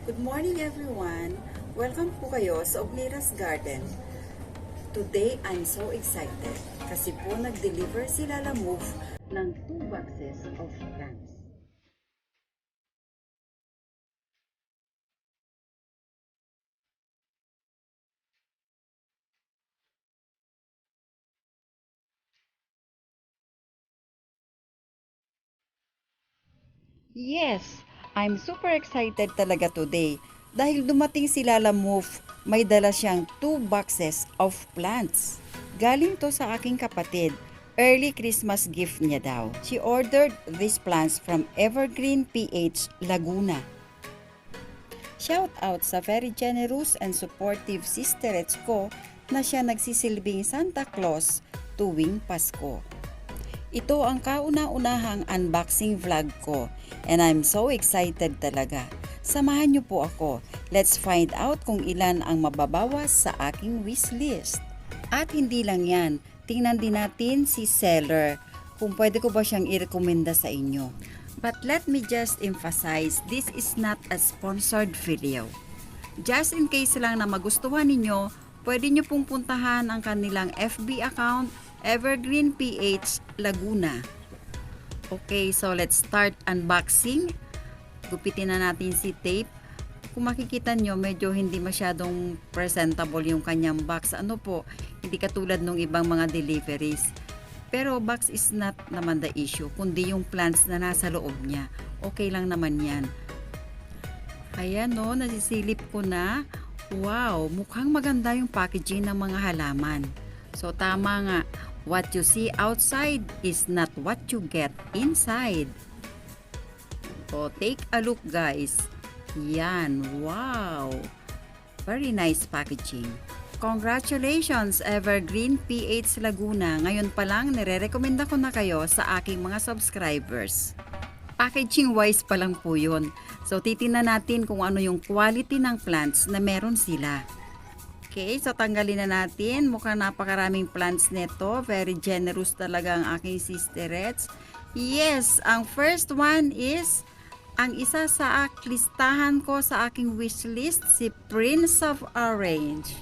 Good morning everyone! Welcome po kayo sa Oglira's Garden. Today, I'm so excited kasi po nag-deliver si Lala Move ng 2 boxes of plants. Yes, I'm super excited talaga today dahil dumating si Lala Move, may dala siyang 2 boxes of plants. Galing to sa aking kapatid. Early Christmas gift niya daw. She ordered these plants from Evergreen PH, Laguna. Shout out sa very generous and supportive sisterets ko na siya nagsisilbing Santa Claus tuwing Pasko. Ito ang kauna-unahang unboxing vlog ko and I'm so excited talaga. Samahan niyo po ako. Let's find out kung ilan ang mababawas sa aking wishlist. At hindi lang yan, tingnan din natin si seller kung pwede ko ba siyang i-recommenda sa inyo. But let me just emphasize, this is not a sponsored video. Just in case lang na magustuhan ninyo, pwede nyo pong puntahan ang kanilang FB account, Evergreen PH Laguna. Okay, so let's start unboxing. Gupitin na natin si tape. Kung makikita nyo, medyo hindi masyadong presentable yung kanyang box. Ano po, hindi katulad ng ibang mga deliveries. Pero box is not naman the issue, kundi yung plants na nasa loob niya. Okay lang naman yan. Ayan no, nasisilip ko na. Wow, mukhang maganda yung packaging ng mga halaman. So tama nga, what you see outside is not what you get inside. So take a look guys. Yan, wow. Very nice packaging. Congratulations Evergreen PH Laguna. Ngayon pa lang nire-recommenda ko na kayo sa aking mga subscribers. Packaging wise pa lang po yun. So titingnan natin kung ano yung quality ng plants na meron sila. Okay, so tanggalin na natin. Mukhang napakaraming plants nito. Very generous talaga ang aking sisterets. Yes, ang first one is ang isa sa listahan ko sa aking wishlist, si Prince of Orange.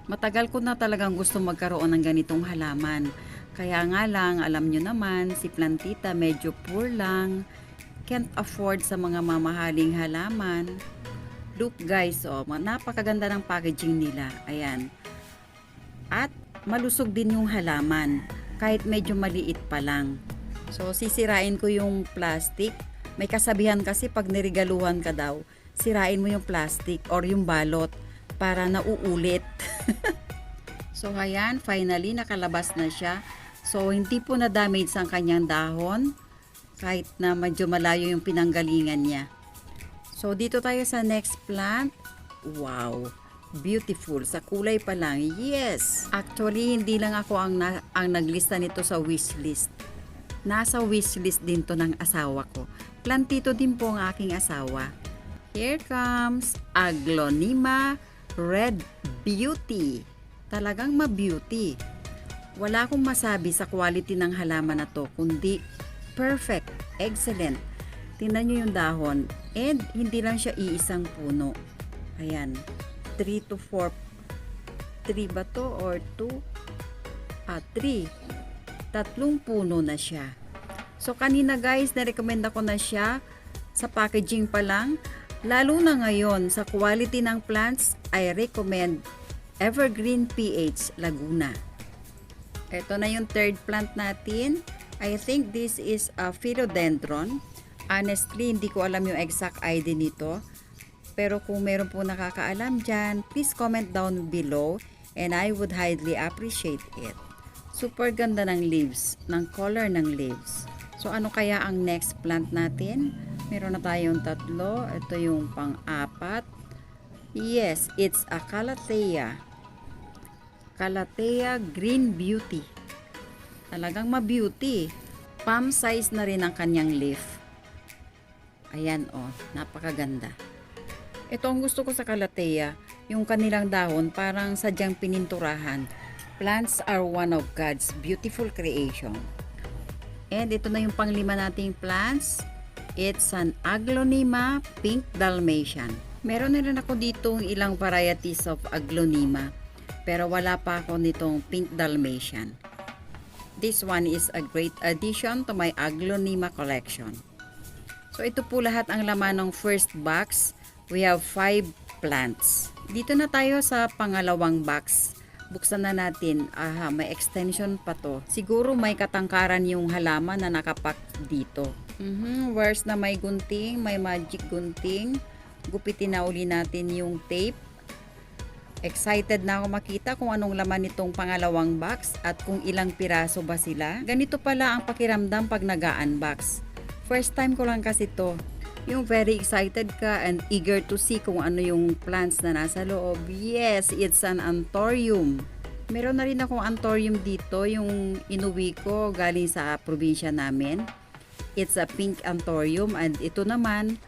Matagal ko na talagang gusto magkaroon ng ganitong halaman. Kaya nga lang, alam nyo naman, si plantita medyo poor lang. Can't afford sa mga mamahaling halaman. Look guys, oh, napakaganda ng packaging nila. Ayan. At malusog din yung halaman, kahit medyo maliit pa lang. So, sisirain ko yung plastic. May kasabihan kasi pag niregaluhan ka daw, sirain mo yung plastic or yung balot para nauulit. So, ayan, finally nakalabas na siya. So, hindi po na-damage ang kanyang dahon kahit na medyo malayo yung pinanggalingan niya. So, dito tayo sa next plant. Wow, beautiful. Sa kulay pa lang. Yes! Actually, hindi lang ako ang naglista nito sa wishlist. Nasa wishlist din to ng asawa ko. Plantito din po ang aking asawa. Here comes Aglonema Red Beauty. Talagang ma-beauty. Wala akong masabi sa quality ng halaman na to, kundi perfect, excellent. Tingnan nyo yung dahon. And hindi lang siya iisang puno. Ayan. 3 to 4. 3 ba to or 2? 3. Tatlong puno na siya. So kanina guys, narekomenda ko na siya sa packaging pa lang. Lalo na ngayon, sa quality ng plants, I recommend Evergreen PH Laguna. Ito na yung third plant natin. I think this is a philodendron. Honestly, hindi ko alam yung exact ID nito. Pero kung meron po nakakaalam dyan, please comment down below and I would highly appreciate it. Super ganda ng leaves, ng color ng leaves. So ano kaya ang next plant natin? Meron na tayong tatlo. Ito yung pang-apat. Yes, it's a Calathea. Calathea Green Beauty. Talagang ma-beauty. Palm size na rin ang kanyang leaf. Ayan oh, napakaganda. Ito ang gusto ko sa Calathea. Yung kanilang dahon parang sadyang pininturahan. Plants are one of God's beautiful creation. And ito na yung panglima nating plants. It's an Aglonema Pink Dalmatian. Meron na rin ako ditong ilang varieties of Aglonema, pero wala pa ako nitong Pink Dalmatian. This one is a great addition to my Aglonema collection. So ito po lahat ang laman ng first box. We have 5 plants. Dito na tayo sa pangalawang box. Buksan na natin. Aha, may extension pa to. Siguro may katangkaran yung halaman na nakapak dito. Where's na may gunting? May magic gunting. Gupitin na uli natin yung tape. Excited na ako makita kung anong laman nitong pangalawang box at kung ilang piraso ba sila. Ganito pala ang pakiramdam pag nag-unbox. First time ko lang kasi to. Yung very excited ka and eager to see kung ano yung plants na nasa loob. Yes, it's an anthurium. Meron na rin akong anthurium dito, yung inuwi ko galing sa probinsya namin. It's a pink anthurium and ito naman,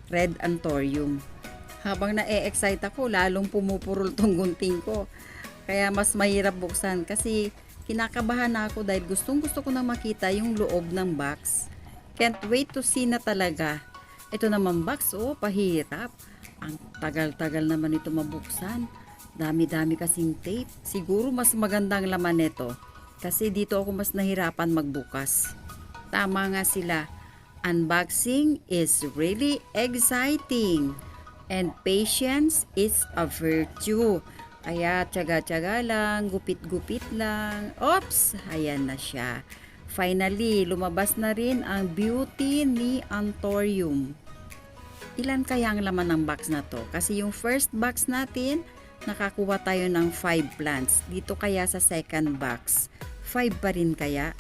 red anthurium. Habang na-excite ako, lalong pumupurol tong gunting ko. Kaya mas mahirap buksan kasi kinakabahan na ako dahil gustong gusto ko na makita yung loob ng box. Can't wait to see na talaga. Ito naman box, pahirap. Ang tagal-tagal naman ito mabuksan. Dami-dami kasing tape. Siguro mas magandang laman nito. Kasi dito ako mas nahirapan magbukas. Tama nga sila. Unboxing is really exciting. And patience is a virtue. Kaya tiyaga-tiyaga lang, gupit-gupit lang. Oops! Ayan na siya. Finally, lumabas na rin ang beauty ni anthurium. Ilan kaya ang laman ng box na to? Kasi yung first box natin, nakakuha tayo ng 5 plants. Dito kaya sa second box, 5 pa rin kaya?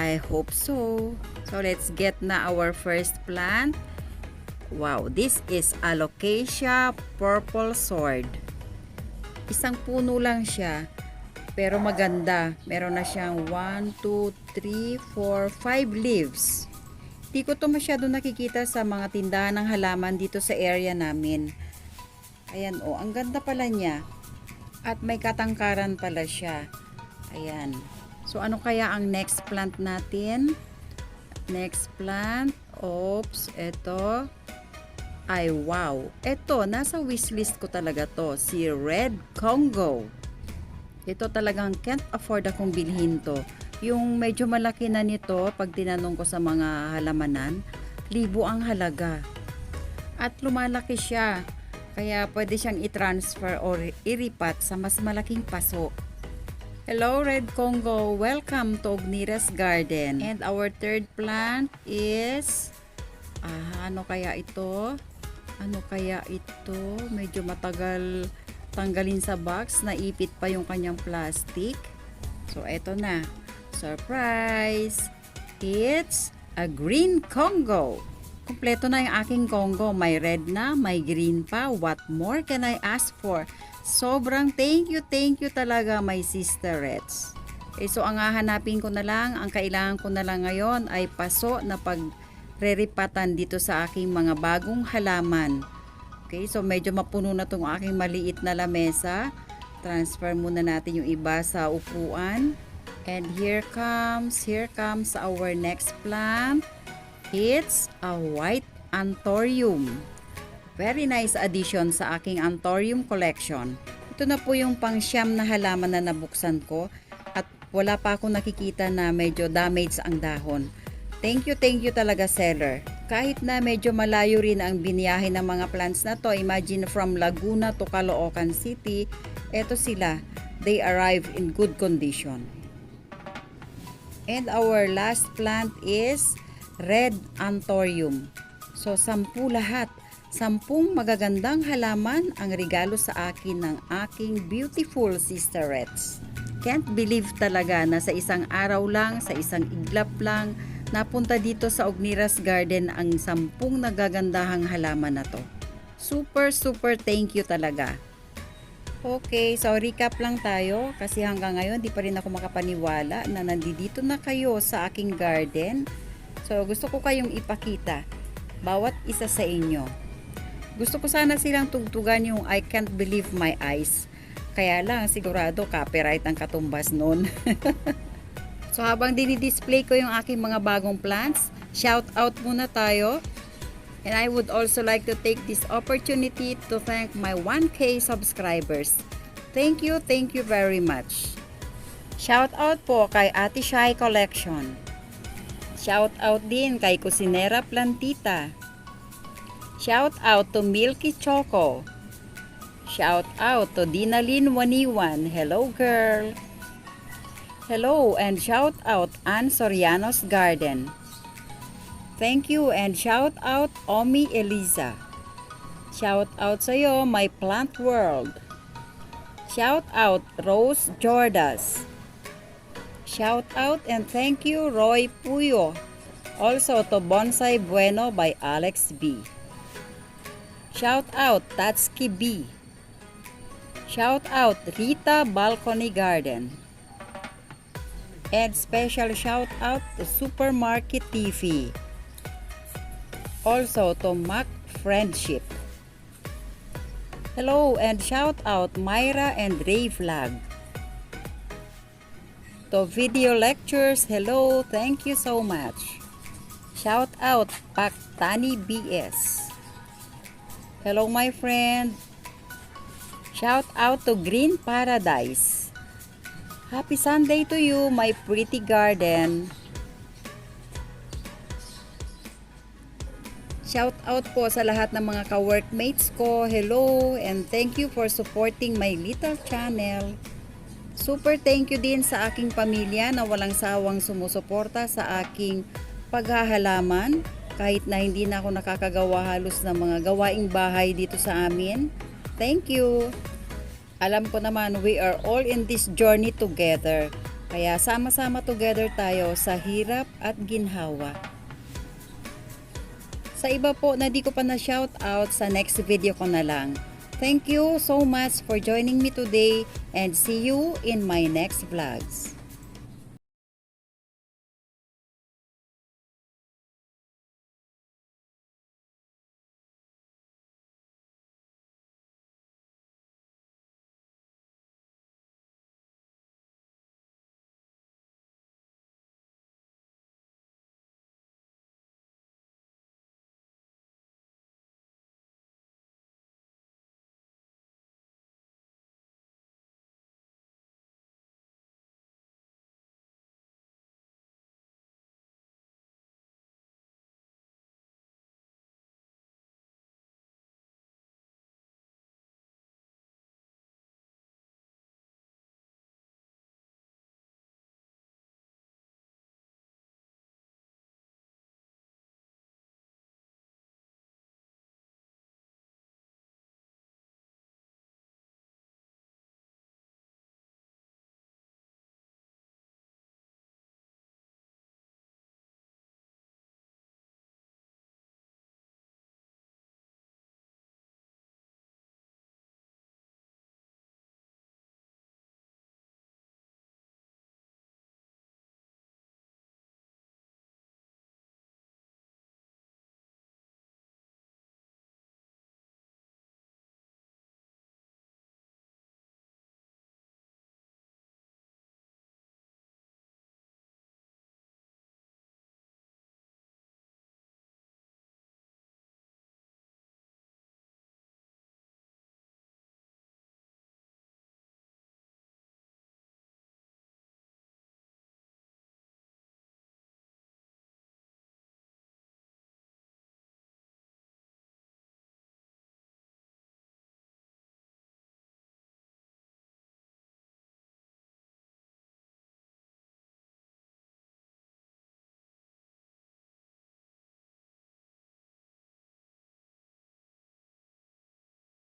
I hope so. So let's get na our first plant. Wow, this is Alocasia purple sword. Isang puno lang siya. Pero maganda. Meron na siyang 1, 2, 3, 4, 5 leaves. Di ko to masyado nakikita sa mga tindahan ng halaman dito sa area namin. Ayan ang ganda pala niya. At may katangkaran pala siya. Ayan. So ano kaya ang next plant natin? Next plant. Oops, ito. Ay wow. Ito, nasa wishlist ko talaga to. Si Red Congo. Ito talagang can't afford akong bilhin to. Yung medyo malaki na nito, pag tinanong ko sa mga halamanan, 1,000 ang halaga. At lumalaki siya. Kaya pwede siyang i-transfer or iripat sa mas malaking paso. Hello Red Congo, welcome to Ognira's Garden. And our third plant is, ano kaya ito? Ano kaya ito? Medyo matagal tanggalin sa box, naipit pa yung kanyang plastic. So eto na. Surprise! It's a green Congo. Kompleto na yung aking Congo. May red na, may green pa. What more can I ask for? Sobrang thank you talaga my sister Reds. So ang hahanapin ko na lang, ang kailangan ko na lang ngayon ay paso na pagreripatan dito sa aking mga bagong halaman. Okay, so medyo mapuno na tong aking maliit na lamesa. Transfer muna natin yung iba sa upuan. And here comes our next plant. It's a white anthurium. Very nice addition sa aking anthurium collection. Ito na po yung pang-siyam na halaman na nabuksan ko at wala pa akong nakikita na medyo damaged ang dahon. Thank you talaga seller. Kahit na medyo malayo rin ang biniyahe ng mga plants na to, imagine from Laguna to Caloocan City, eto sila, they arrive in good condition. And our last plant is red anthurium. So 10 lahat. 10 magagandang halaman ang regalo sa akin ng aking beautiful sister Reds. Can't believe talaga na sa isang araw lang, sa isang iglap lang, napunta dito sa Ognira's Garden ang 10 nagagandahang halaman na to. Super thank you talaga. Okay, so recap lang tayo kasi hanggang ngayon di pa rin ako makapaniwala na nandito na kayo sa aking garden. So gusto ko kayong ipakita bawat isa sa inyo. Gusto ko sana silang tugtugan yung I can't believe my eyes. Kaya lang sigurado copyright ang katumbas nun. So habang dinidisplay ko yung aking mga bagong plants, shout out muna tayo. And I would also like to take this opportunity to thank my 1K subscribers. Thank you very much. Shout out po kay Ate Shai Collection. Shout out din kay Cusinera Plantita. Shout out to Milky Choco. Shout out to Dinalyn Waniwan. Hello girl. Hello and shout out Ann Soriano's Garden. Thank you and shout out Omi Eliza. Shout out sa'yo my plant world. Shout out Rose Jordas. Shout out and thank you Roy Puyo. Also to Bonsai Bueno by Alex B. Shout out Tatsuki B. Shout out Rita Balcony Garden. And special shout out to Supermarket TV. Also to Mac Friendship. Hello and shout out Myra and Ray Vlog. To Video Lectures, hello, thank you so much. Shout out Paktani BS. Hello my friend. Shout out to Green Paradise. Happy Sunday to you, my pretty garden. Shout out po sa lahat ng mga ka-workmates ko. Hello and thank you for supporting my little channel. Super thank you din sa aking pamilya na walang sawang sumusuporta sa aking paghahalaman. Kahit na hindi na ako nakakagawa halos ng mga gawaing bahay dito sa amin. Thank you. Alam ko naman we are all in this journey together. Kaya sama-sama together tayo sa hirap at ginhawa. Sa iba po na di ko pa na shout out, sa next video ko na lang. Thank you so much for joining me today and see you in my next vlogs.